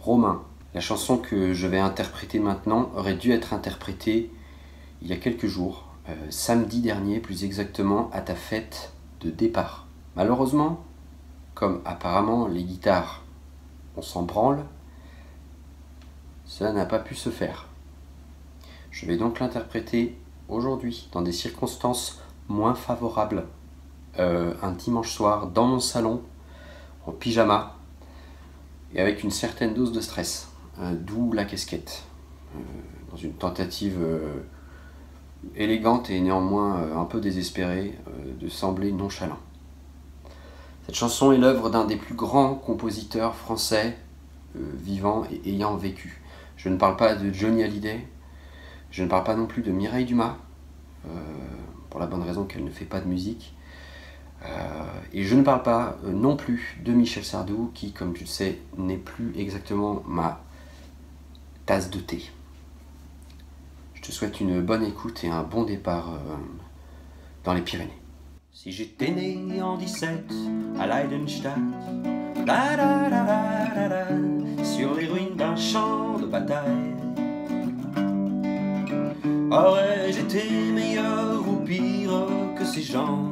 Romain. La chanson que je vais interpréter maintenant aurait dû être interprétée il y a quelques jours, samedi dernier plus exactement, à ta fête de départ. Malheureusement, comme apparemment les guitares, on s'en branle, cela n'a pas pu se faire. Je vais donc l'interpréter aujourd'hui, dans des circonstances moins favorables, un dimanche soir, dans mon salon, en pyjama, et avec une certaine dose de stress, d'où la casquette, dans une tentative élégante et néanmoins un peu désespérée de sembler nonchalant. Cette chanson est l'œuvre d'un des plus grands compositeurs français vivant et ayant vécu. Je ne parle pas de Johnny Hallyday, je ne parle pas non plus de Mireille Dumas, pour la bonne raison qu'elle ne fait pas de musique, et je ne parle pas non plus de Michel Sardou, qui, comme tu le sais, n'est plus exactement ma tasse de thé. Je te souhaite une bonne écoute et un bon départ dans les Pyrénées. Si j'étais né en 17 à Leidenstadt, la, la, la, la, la, la, sur les ruines d'un champ de bataille, aurais-je été meilleur ou pire que ces gens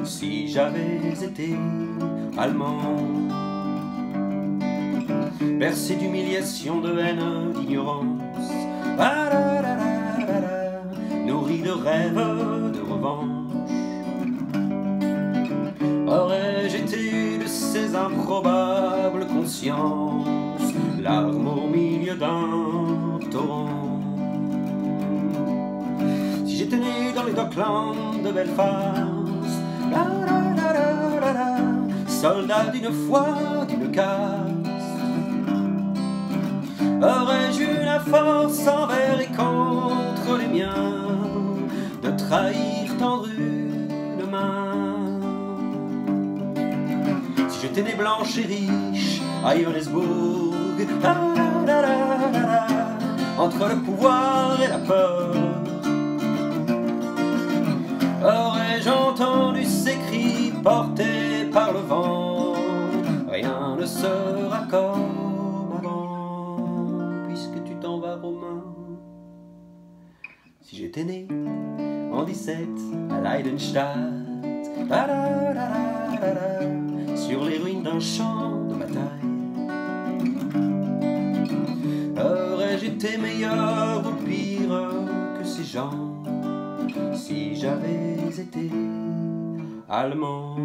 si j'avais été allemand? Bercé d'humiliation, de haine, d'ignorance, la, la, la, la, la, la, nourri de rêves, de revanche, aurais-je été de ces improbables consciences, larmes au milieu d'un torrent? Si j'étais né dans les Docklands de Belfast, la, la, la, la, la, la, soldat d'une foi, d'une caste, aurais-je eu la force envers et contre les miens de trahir tendre une main? Si j'étais né blanche et riche à Johannesburg, la, la, la, la, la, entre le pouvoir et la peur, aurais-je entendu ces cris portés par le vent? Rien ne sera comme avant, puisque tu t'en vas, Romain. Si j'étais né en 17 à Leidenstadt, la, la, la, la, la, la, sur les ruines d'un champ de bataille, aurais-je été meilleur ou pire que ces gens si j'avais été allemand?